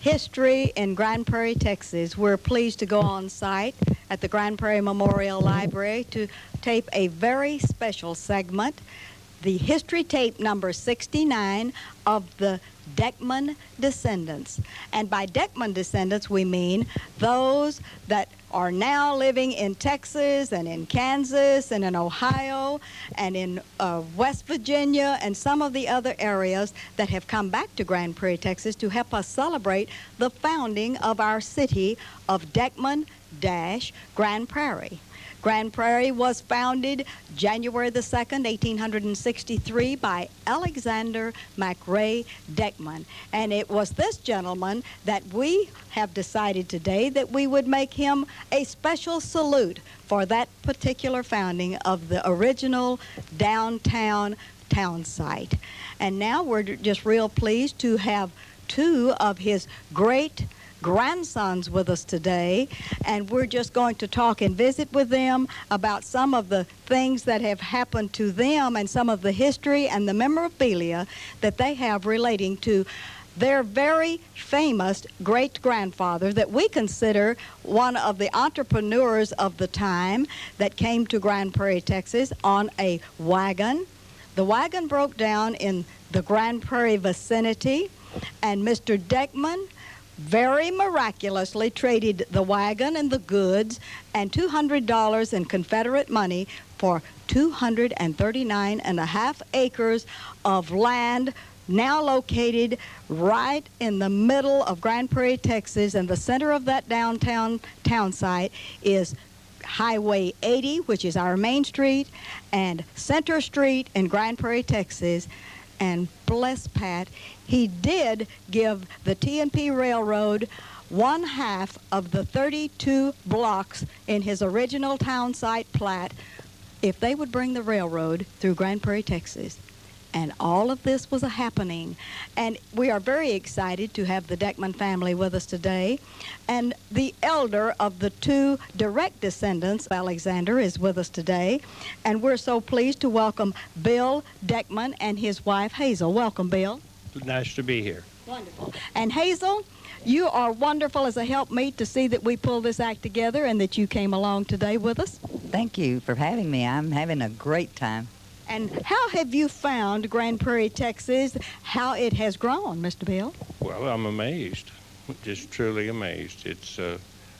history in Grand Prairie, Texas. We're pleased to go on site at the Grand Prairie Memorial Library to tape a very special segment, the history tape number 69 of the Deckman descendants. And by Deckman descendants, we mean those that are now living in Texas and in Kansas and in Ohio and in West Virginia and some of the other areas that have come back to Grand Prairie, Texas to help us celebrate the founding of our city of Deckman-Grand Prairie. Grand Prairie was founded January the 2nd, 1863 by Alexander McRae Deckman. And it was this gentleman that we have decided today that we would make him a special salute for that particular founding of the original downtown town site. And now we're just real pleased to have two of his great grandsons with us today, and we're just going to talk and visit with them about some of the things that have happened to them and some of the history and the memorabilia that they have relating to their very famous great-grandfather that we consider one of the entrepreneurs of the time that came to Grand Prairie, Texas on a wagon. The wagon broke down in the Grand Prairie vicinity, and Mr. Deckman very miraculously traded the wagon and the goods and $200 in Confederate money for 239 and a half acres of land now located right in the middle of Grand Prairie, Texas, and the center of that downtown town site is Highway 80, which is our main street, and Center Street in Grand Prairie, Texas. And bless Pat, he did give the T&P Railroad one half of the 32 blocks in his original town site plat if they would bring the railroad through Grand Prairie, Texas. And all of this was a happening. And we are very excited to have the Deckman family with us today. And the elder of the two direct descendants, Alexander, is with us today. And we're so pleased to welcome Bill Deckman and his wife, Hazel. Welcome, Bill. Nice to be here. Wonderful. And Hazel, you are wonderful as a helpmeet to see that we pull this act together and that you came along today with us. Thank you for having me. I'm having a great time. And how have you found Grand Prairie, Texas, how it has grown, Mr. Bill? Well, I'm amazed, just truly amazed.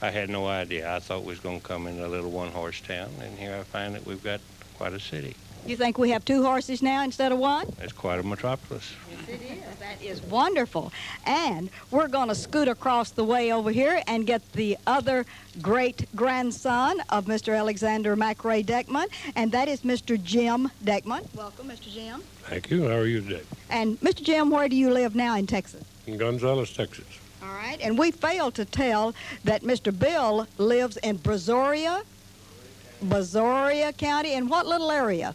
I had no idea. I thought we was going to come in a little one-horse town, and here I find that we've got quite a city. You think we have two horses now instead of one? It's quite a metropolis. Yes, it is. That is wonderful. And we're going to scoot across the way over here and get the other great-grandson of Mr. Alexander McRae Deckman, and that is Mr. Jim Deckman. Welcome, Mr. Jim. Thank you. How are you today? And Mr. Jim, where do you live now in Texas? In Gonzales, Texas. All right. And we failed to tell that Mr. Bill lives in Brazoria County. In what little area?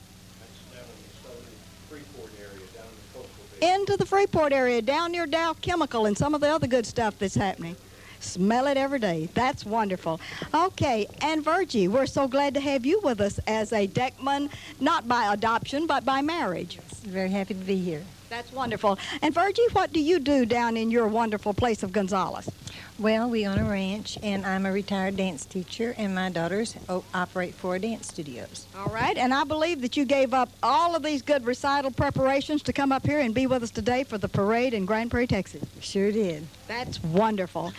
Into the Freeport area, down near Dow Chemical and some of the other good stuff that's happening. Smell it every day. That's wonderful. Okay, and Virgie, we're so glad to have you with us as a Deckman, not by adoption, but by marriage. Very happy to be here. That's wonderful. And Virgie, what do you do down in your wonderful place of Gonzales? Well, we own a ranch, and I'm a retired dance teacher, and my daughters operate 4 dance studios. All right, and I believe that you gave up all of these good recital preparations to come up here and be with us today for the parade in Grand Prairie, Texas. Sure did. That's wonderful.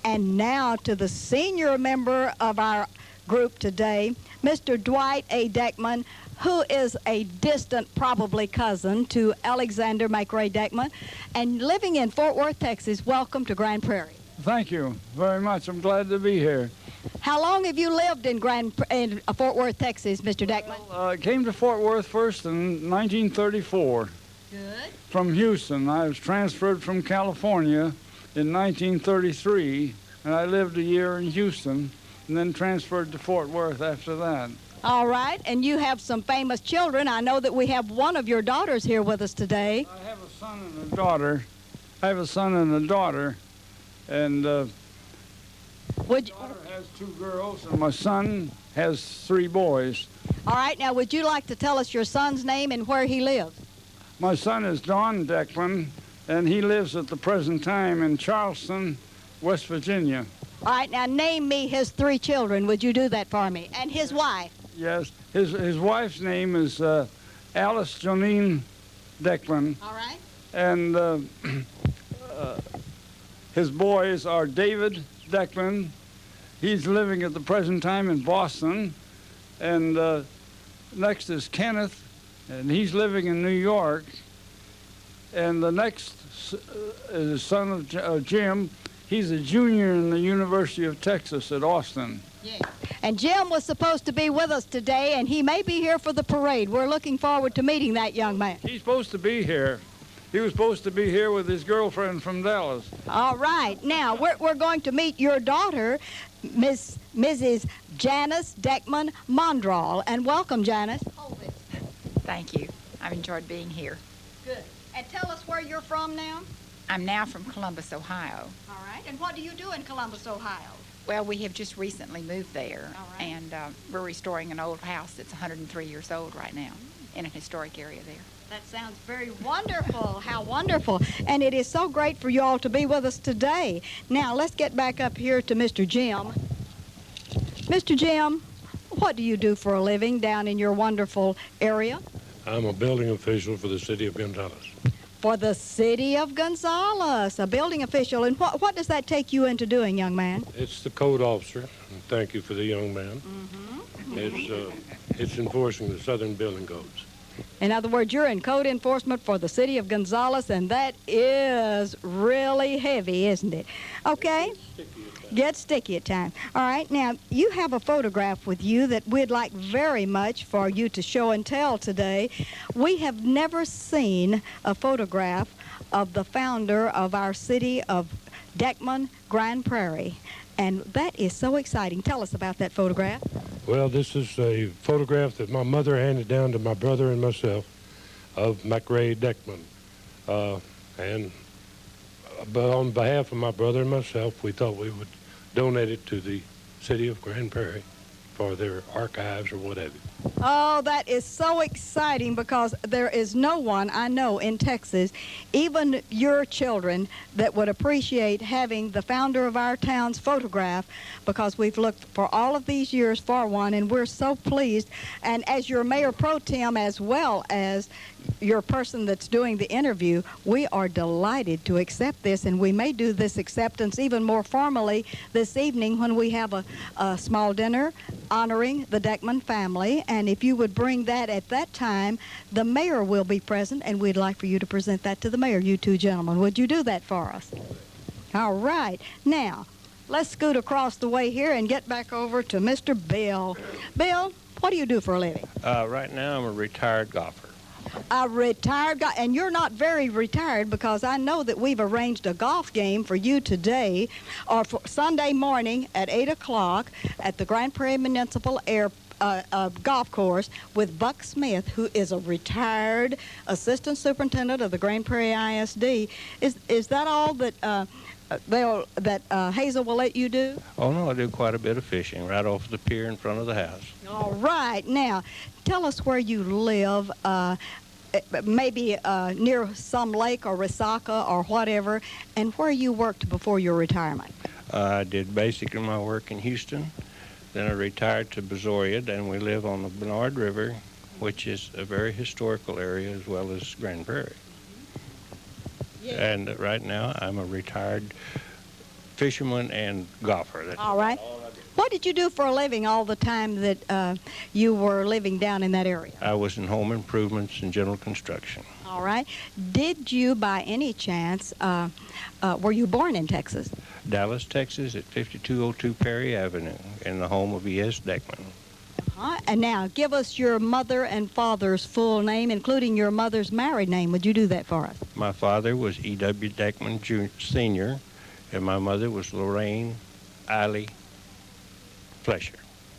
And now to the senior member of our group today, Mr. Dwight A. Deckman, who is a distant, probably cousin to Alexander McRae Deckman, and living in Fort Worth, Texas. Welcome to Grand Prairie. Thank you very much. I'm glad to be here. How long have you lived in Fort Worth, Texas, Mr. Deckman? Well, I came to Fort Worth first in 1934. Good. From Houston. I was transferred from California in 1933, and I lived a year in Houston, and then transferred to Fort Worth after that. All right, and you have some famous children. I know that we have one of your daughters here with us today. I have a son and a daughter. And my daughter has 2 girls, and my son has 3 boys. All right, now would you like to tell us your son's name and where he lives? My son is Don Deckman, and he lives at the present time in Charleston, West Virginia. All right, now name me his 3 children. Would you do that for me? And his wife. Yes, his wife's name is Alice Jonine Deckman, All right. and his boys are David Deckman. He's living at the present time in Boston. And next is Kenneth, and he's living in New York. And the next is the son of Jim. He's a junior in the University of Texas at Austin. Yeah. And Jim was supposed to be with us today, and he may be here for the parade. We're looking forward to meeting that young man. He's supposed to be here. He was supposed to be here with his girlfriend from Dallas. All right. Now, we're going to meet your daughter, Mrs. Janice Deckman Mondral. And welcome, Janice. Hold it. Thank you. I've enjoyed being here. Good. And tell us where you're from now. I'm now from Columbus, Ohio. All right. And what do you do in Columbus, Ohio? Well, we have just recently moved there, All right. and we're restoring an old house that's 103 years old right now in an historic area there. That sounds very wonderful. How wonderful. And it is so great for you all to be with us today. Now, let's get back up here to Mr. Jim. Mr. Jim, what do you do for a living down in your wonderful area? I'm a building official for the city of Gonzales. For the city of Gonzales, a building official. And what does that take you into doing, young man? It's the code officer. And thank you for the young man. It's enforcing the Southern Building Codes. In other words, you're in code enforcement for the city of Gonzales, and that is really heavy, isn't it? Okay. Get sticky at times. All right. Now, you have a photograph with you that we'd like very much for you to show and tell today. We have never seen a photograph of the founder of our city of Deckman, Grand Prairie. And that is so exciting. Tell us about that photograph. Well, this is a photograph that my mother handed down to my brother and myself of McRae Deckman. But on behalf of my brother and myself, we thought we would donate it to the city of Grand Prairie for their archives or what have you. Oh, that is so exciting because there is no one I know in Texas, even your children, that would appreciate having the founder of our town's photograph, because we've looked for all of these years for one, and we're so pleased. And as your mayor pro tem, as well as your person that's doing the interview, we are delighted to accept this, and we may do this acceptance even more formally this evening when we have a small dinner honoring the Deckman family. And if you would bring that at that time, the mayor will be present, and we'd like for you to present that to the mayor, you two gentlemen. Would you do that for us? All right. Now, let's scoot across the way here and get back over to Mr. Bill. Bill, what do you do for a living? Right now, I'm a retired golfer. A retired guy, and you're not very retired, because I know that we've arranged a golf game for you today, or for Sunday morning at 8 o'clock at the Grand Prairie Municipal Golf Course with Buck Smith, who is a retired assistant superintendent of the Grand Prairie ISD. Is that all that Hazel will let you do? Oh, no, I do quite a bit of fishing right off the pier in front of the house. All right. Now, tell us where you live, maybe near some lake or Resaca or whatever, and where you worked before your retirement. I did basically my work in Houston. Then I retired to Bezoria, and we live on the Bernard River, which is a very historical area, as well as Grand Prairie. And right now, I'm a retired fisherman and golfer. That's all right. What did you do for a living all the time that you were living down in that area? I was in home improvements and general construction. All right. Did you, by any chance, were you born in Texas? Dallas, Texas, at 5202 Prairie Avenue, in the home of E.S. Deckman. And now, give us your mother and father's full name, including your mother's married name. Would you do that for us? My father was E.W. Deckman Jr., Sr., and my mother was Lorraine Eiley Flesher.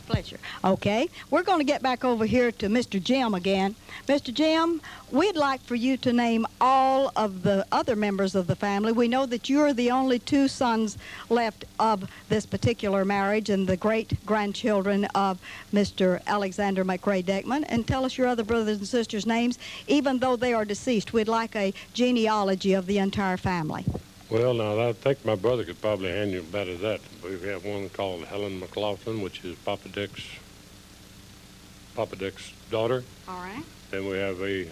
Fletcher. Okay, we're going to get back over here to Mr. Jim again. Mr. Jim, we'd like for you to name all of the other members of the family. We know that you're the only two sons left of this particular marriage and the great-grandchildren of Mr. Alexander McRae Deckman. And tell us your other brothers and sisters' names. Even though they are deceased, we'd like a genealogy of the entire family. Well, now, I think my brother could probably handle better that. We have one called Helen McLaughlin, which is Papa Dick's daughter. All right. Then we have a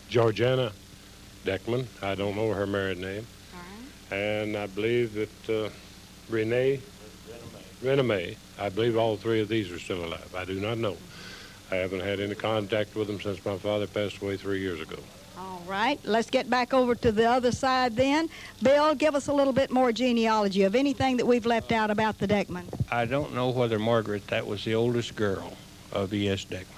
Georgiana Deckman. I don't know her married name. All right. And I believe that Renee May. I believe all three of these are still alive. I do not know. I haven't had any contact with them since my father passed away 3 years ago. All right, let's get back over to the other side then. Bill, give us a little bit more genealogy of anything that we've left out about the Deckman. I don't know whether Margaret, that was the oldest girl of the S. Deckman.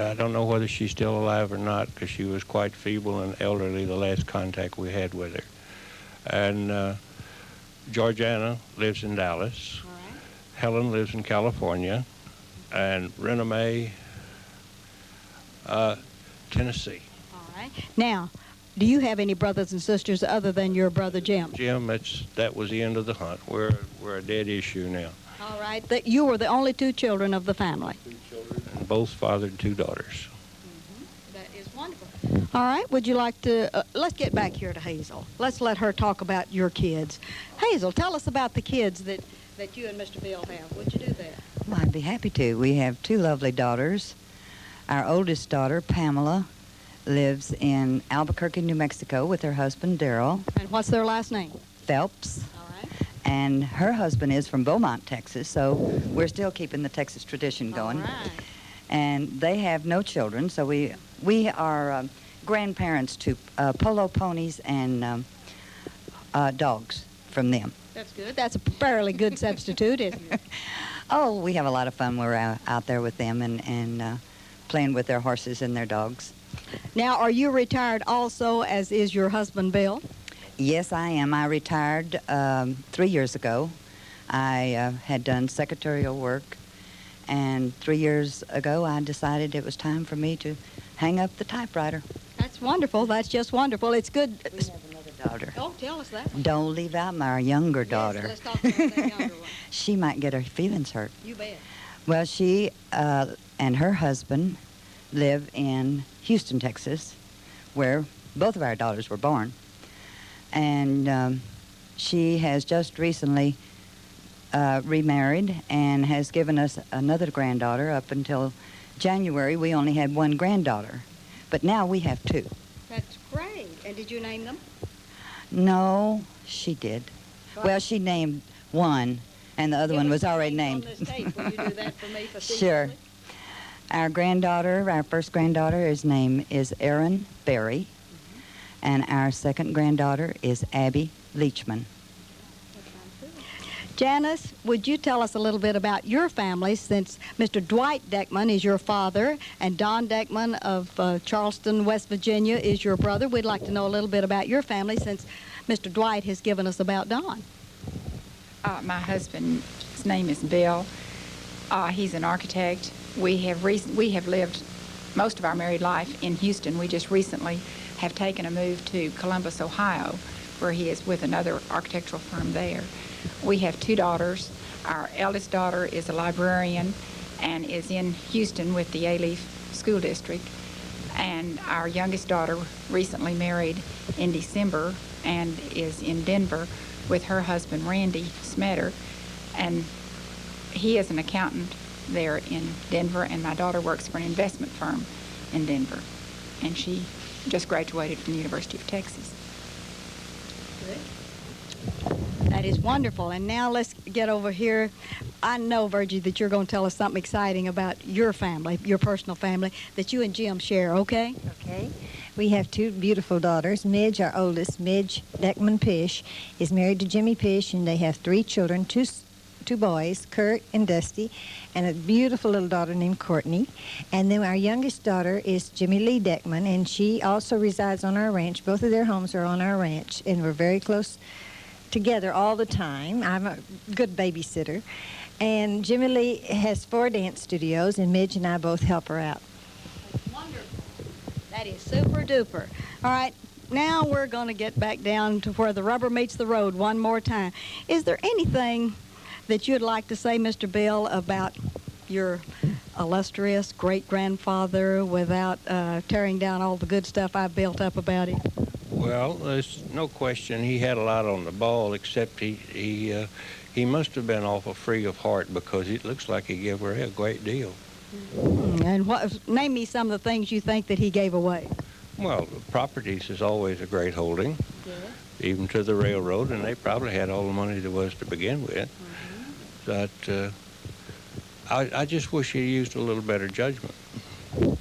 I don't know whether she's still alive or not because she was quite feeble and elderly the last contact we had with her. And Georgiana lives in Dallas. All right. Helen lives in California. And Rena May, Tennessee. All right. Now, do you have any brothers and sisters other than your brother Jim? Jim, that was the end of the hunt. We're a dead issue now. All right. You were the only two children of the family. Two children and both fathered two daughters. That is wonderful. All right. Would you like to, let's get back here to Hazel. Let's let her talk about your kids. Hazel, tell us about the kids that you and Mr. Bill have. Would you do that? Well, I'd be happy to. We have two lovely daughters. Our oldest daughter, Pamela, lives in Albuquerque, New Mexico with her husband, Darrell. And what's their last name? Phelps. All right. And her husband is from Beaumont, Texas, so we're still keeping the Texas tradition going. All right. And they have no children, so we are grandparents to polo ponies and dogs from them. That's good. That's a fairly good substitute, isn't it? Oh, we have a lot of fun. We're out there with them and playing with their horses and their dogs. Now, are you retired also, as is your husband, Bill? Yes, I am. I retired 3 years ago. I had done secretarial work, and 3 years ago I decided it was time for me to hang up the typewriter. That's wonderful. That's just wonderful. It's good. We have another daughter. Oh, tell us that. Don't leave out my younger daughter. Yes, let's talk about that younger one. She might get her feelings hurt. You bet. Well, she and her husband live in Houston, Texas, where both of our daughters were born. And she has just recently remarried and has given us another granddaughter. Up until January, we only had one granddaughter. But now we have two. That's great. And did you name them? No, she did. Well, she named one, and the other one was already named. On this tape. Will you do that for me? Sure. Our granddaughter, our first granddaughter, his name is Erin Berry, and our second granddaughter is Abby Leachman. Janice, would you tell us a little bit about your family, since Mr. Dwight Deckman is your father and Don Deckman of Charleston, West Virginia is your brother. We'd like to know a little bit about your family, since Mr. Dwight has given us about Don. My husband's name is Bill. He's an architect. We have lived most of our married life in Houston. We just recently have taken a move to Columbus, Ohio, where he is with another architectural firm there. We have two daughters. Our eldest daughter is a librarian and is in Houston with the A-Leaf School District. And our youngest daughter recently married in December and is in Denver with her husband, Randy Smetter. And he is an accountant there in Denver, and my daughter works for an investment firm in Denver. And she just graduated from the University of Texas. That is wonderful. And now let's get over here. I know, Virgie, that you're going to tell us something exciting about your family, your personal family, that you and Jim share, okay? Okay. We have two beautiful daughters. Midge, our oldest, Midge Deckman Pish, is married to Jimmy Pish, and they have three children, two boys, Kurt and Dusty, and a beautiful little daughter named Courtney. And then our youngest daughter is Jimmy Lee Deckman, and she also resides on our ranch. Both of their homes are on our ranch, and we're very close together all the time. I'm a good babysitter. And Jimmy Lee has 4 dance studios, and Midge and I both help her out. Wonderful. That is super duper. All right, now we're going to get back down to where the rubber meets the road one more time. Is there anything that you'd like to say, Mr. Bill, about your illustrious great-grandfather without tearing down all the good stuff I've built up about him? Well, there's no question he had a lot on the ball, except he must have been awful free of heart, because it looks like he gave away a great deal. And name me some of the things you think that he gave away. Well, properties is always a great holding, even to the railroad, and they probably had all the money there was to begin with. But I just wish he used a little better judgment.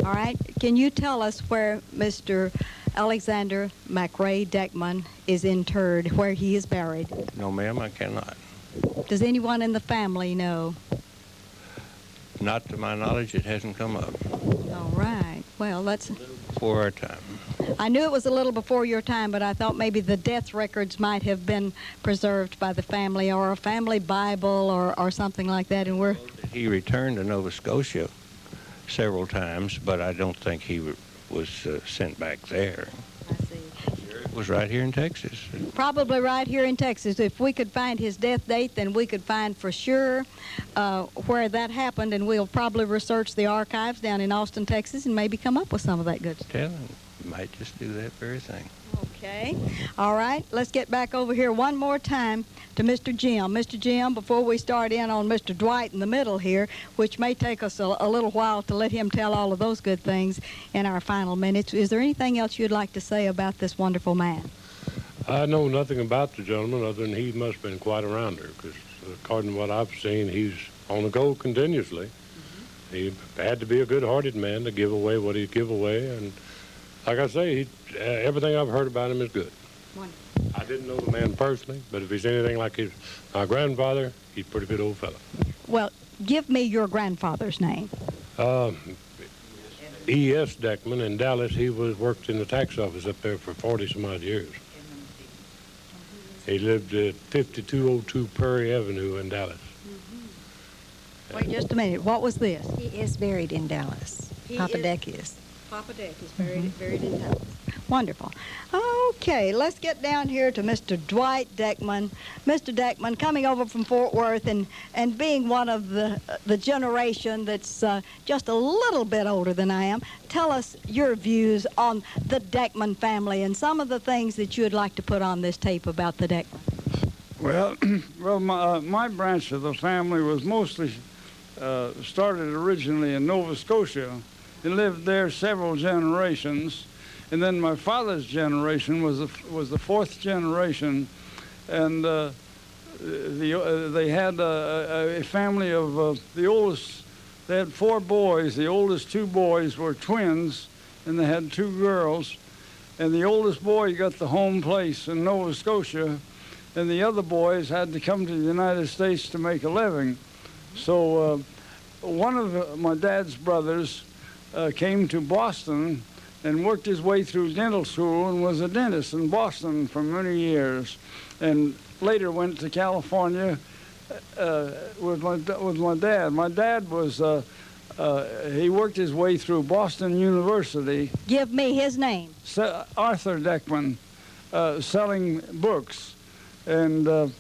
All right. Can you tell us where Mr. Alexander McRae Deckman is interred, where he is buried? No, ma'am, I cannot. Does anyone in the family know? Not to my knowledge, it hasn't come up. All right. Well, that's... Before our time. I knew it was a little before your time, but I thought maybe the death records might have been preserved by the family, or a family Bible, or something like that. And He returned to Nova Scotia several times, but I don't think he was sent back there. I see. It was right here in Texas. Probably right here in Texas. If we could find his death date, then we could find for sure where that happened, and we'll probably research the archives down in Austin, Texas, and maybe come up with some of that good stuff. Telling, might just do that very thing. Okay. All right. Let's get back over here one more time to Mr. Jim. Mr. Jim, before we start in on Mr. Dwight in the middle here, which may take us a little while to let him tell all of those good things in our final minutes, is there anything else you'd like to say about this wonderful man? I know nothing about the gentleman other than he must have been quite a rounder, because according to what I've seen, he's on the go continuously. He had to be a good-hearted man to give away what he'd give away, and like I say, everything I've heard about him is good. Wonderful. I didn't know the man personally, but if he's anything like my grandfather, he's a pretty good old fellow. Well, give me your grandfather's name. E.S. Deckman in Dallas. He worked in the tax office up there for 40-some-odd years. He lived at 5202 Prairie Avenue in Dallas. Wait just a minute. What was this? He is buried in Dallas. Papa Deck is. Papa Deck is buried in Dallas. Wonderful. Okay, let's get down here to Mr. Dwight Deckman. Mr. Deckman, coming over from Fort Worth and being one of the generation that's just a little bit older than I am, tell us your views on the Deckman family and some of the things that you would like to put on this tape about the Deckman. Well, my branch of the family was mostly started originally in Nova Scotia. He lived there several generations, and then my father's generation was the 4th generation, and they had a family of the oldest. They had 4 boys. The oldest 2 boys were twins, and they had 2 girls, and the oldest boy got the home place in Nova Scotia, and the other boys had to come to the United States to make a living. So one of my dad's brothers came to Boston and worked his way through dental school and was a dentist in Boston for many years, and later went to California with my dad. My dad was he worked his way through Boston University. Give me his name. Arthur Deckman, selling books, and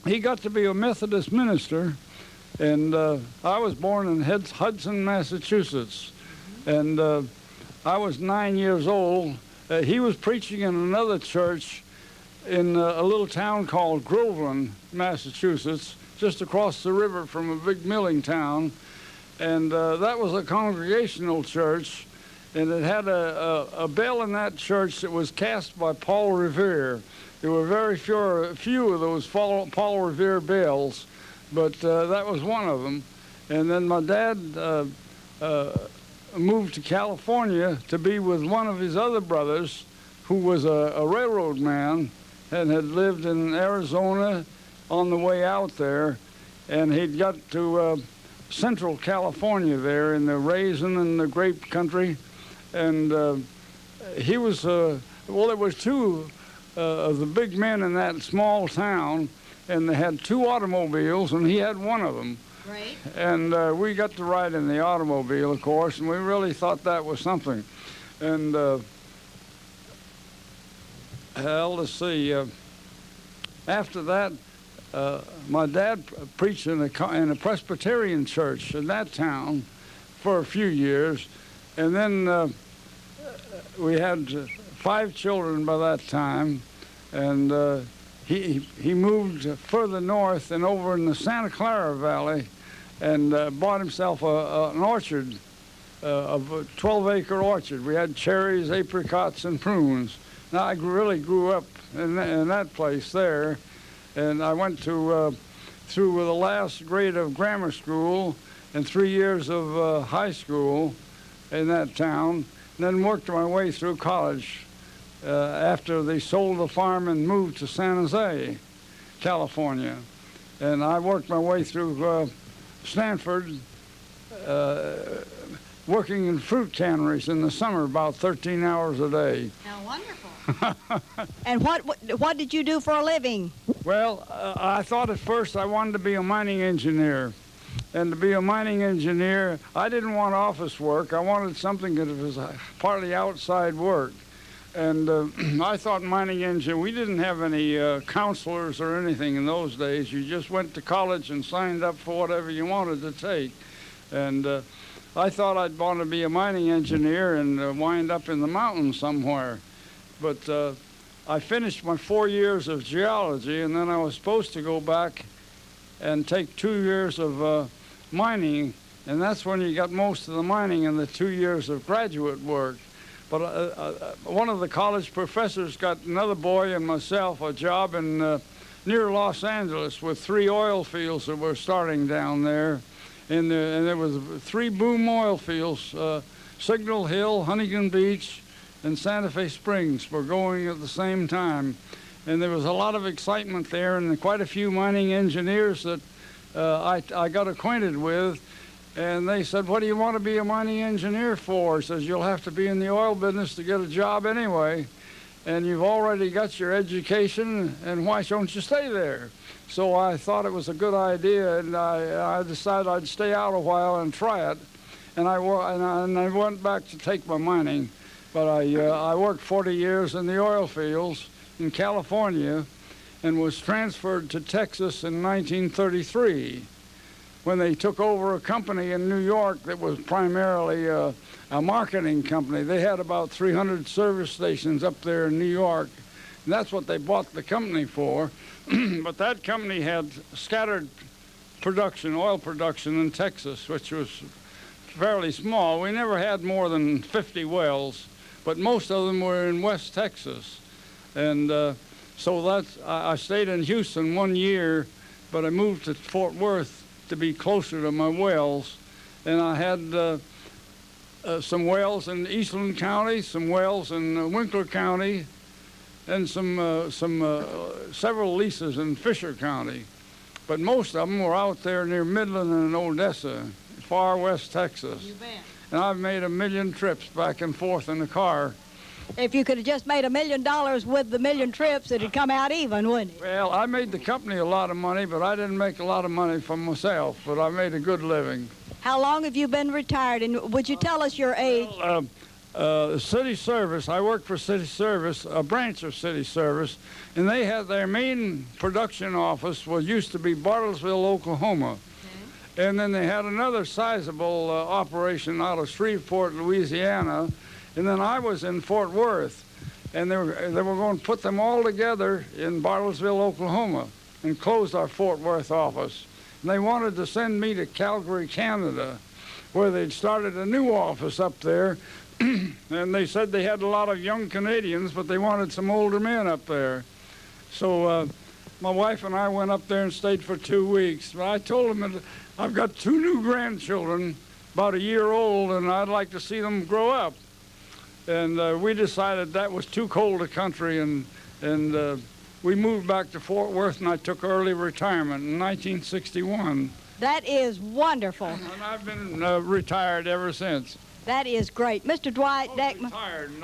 he got to be a Methodist minister. And I was born in Hudson, Massachusetts, and I was 9 years old. He was preaching in another church in a little town called Groveland, Massachusetts, just across the river from a big milling town. And that was a congregational church, and it had a bell in that church that was cast by Paul Revere. There were very few of those Paul Revere bells, but that was one of them. And then my dad moved to California to be with one of his other brothers, who was a railroad man and had lived in Arizona on the way out there. And he'd got to Central California there in the raisin and the grape country. And he was, well, there was 2 of the big men in that small town, and they had 2 automobiles, and he had one of them. Great. And we got to ride in the automobile, of course, and we really thought that was something. And, let's see, after that, my dad preached in a Presbyterian church in that town for a few years, and then we had 5 children by that time, and he moved further north and over in the Santa Clara Valley and bought himself an orchard, a 12-acre orchard. We had cherries, apricots, and prunes. Now, I really grew up in that place there, and I went to through the last grade of grammar school and 3 years of high school in that town, and then worked my way through college after they sold the farm and moved to San Jose, California. And I worked my way through Stanford, working in fruit canneries in the summer, about 13 hours a day. How wonderful. And what did you do for a living? Well, I thought at first I wanted to be a mining engineer. And to be a mining engineer, I didn't want office work. I wanted something that was partly outside work. And I thought mining engineer, we didn't have any counselors or anything in those days. You just went to college and signed up for whatever you wanted to take. And I thought I'd want to be a mining engineer and wind up in the mountains somewhere. But I finished my 4 years of geology, and then I was supposed to go back and take 2 years of mining, and that's when you got most of the mining and the 2 years of graduate work. But one of the college professors got another boy and myself a job in near Los Angeles with 3 oil fields that were starting down there. And there was 3 boom oil fields, Signal Hill, Huntington Beach, and Santa Fe Springs were going at the same time. And there was a lot of excitement there, and quite a few mining engineers that I got acquainted with. And they said, what do you want to be a mining engineer for? He says, you'll have to be in the oil business to get a job anyway. And you've already got your education, and why don't you stay there? So I thought it was a good idea, and I decided I'd stay out a while and try it. And I went back to take my mining. But I worked 40 years in the oil fields in California and was transferred to Texas in 1933. When they took over a company in New York that was primarily a marketing company. They had about 300 service stations up there in New York, and that's what they bought the company for. But that company had scattered production, oil production in Texas, which was fairly small. We never had more than 50 wells, but most of them were in West Texas. And so I stayed in Houston 1 year, but I moved to Fort Worth to be closer to my wells. And I had some wells in Eastland County, some wells in Winkler County, and several leases in Fisher County. But most of them were out there near Midland and Odessa, far west Texas. You bet. And I've made 1 million trips back and forth in the car. If you could have just made $1 million with the 1 million trips, it'd come out even, wouldn't it? Well, I made the company a lot of money, but I didn't make a lot of money for myself, but I made a good living. How long have you been retired, and would you tell us your age? City Service, I worked for City Service, a branch of City Service, and they had their main production office used to be Bartlesville, Oklahoma. Okay. And then they had another sizable operation out of Shreveport, Louisiana, and then I was in Fort Worth, and they were going to put them all together in Bartlesville, Oklahoma, and close our Fort Worth office. And they wanted to send me to Calgary, Canada, where they'd started a new office up there. And they said they had a lot of young Canadians, but they wanted some older men up there. So my wife and I went up there and stayed for 2 weeks. But I told them that I've got 2 new grandchildren, about 1 year old, and I'd like to see them grow up. And we decided that was too cold a country, and we moved back to Fort Worth, and I took early retirement in 1961. That is wonderful. And I've been retired ever since. That is great. Mr. Dwight Deckman,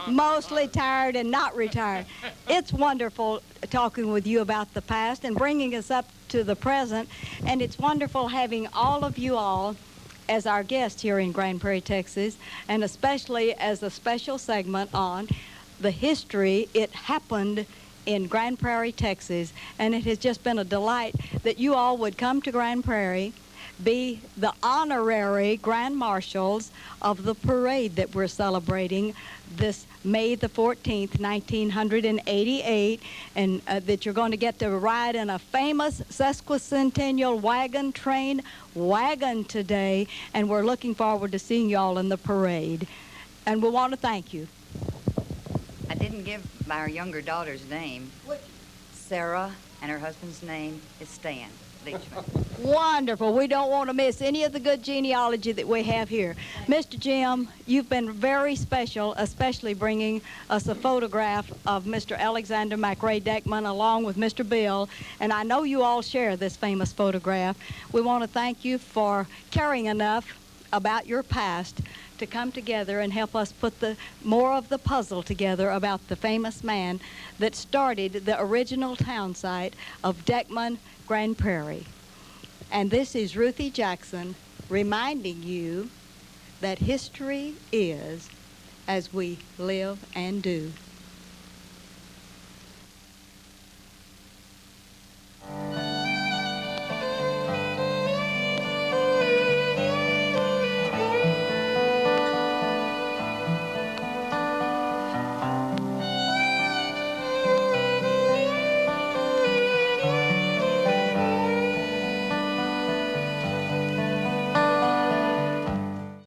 mostly tired and not retired. It's wonderful talking with you about the past and bringing us up to the present, and it's wonderful having all of you all as our guests here in Grand Prairie, Texas, and especially as a special segment on the history. It happened in Grand Prairie, Texas, and it has just been a delight that you all would come to Grand Prairie, be the honorary Grand Marshals of the parade that we're celebrating this May the 14th, 1988, and that you're going to get to ride in a famous sesquicentennial wagon today, and we're looking forward to seeing you all in the parade. And we want to thank you. I didn't give our younger daughter's name. Sarah, and her husband's name is Stan Leachman. Wonderful. We don't want to miss any of the good genealogy that we have here. Mr. Jim, you've been very special, especially bringing us a photograph of Mr. Alexander McRae Deckman along with Mr. Bill, and I know you all share this famous photograph. We want to thank you for caring enough about your past to come together and help us put more of the puzzle together about the famous man that started the original town site of Deckman, Grand Prairie. And this is Ruthie Jackson reminding you that history is as we live and do.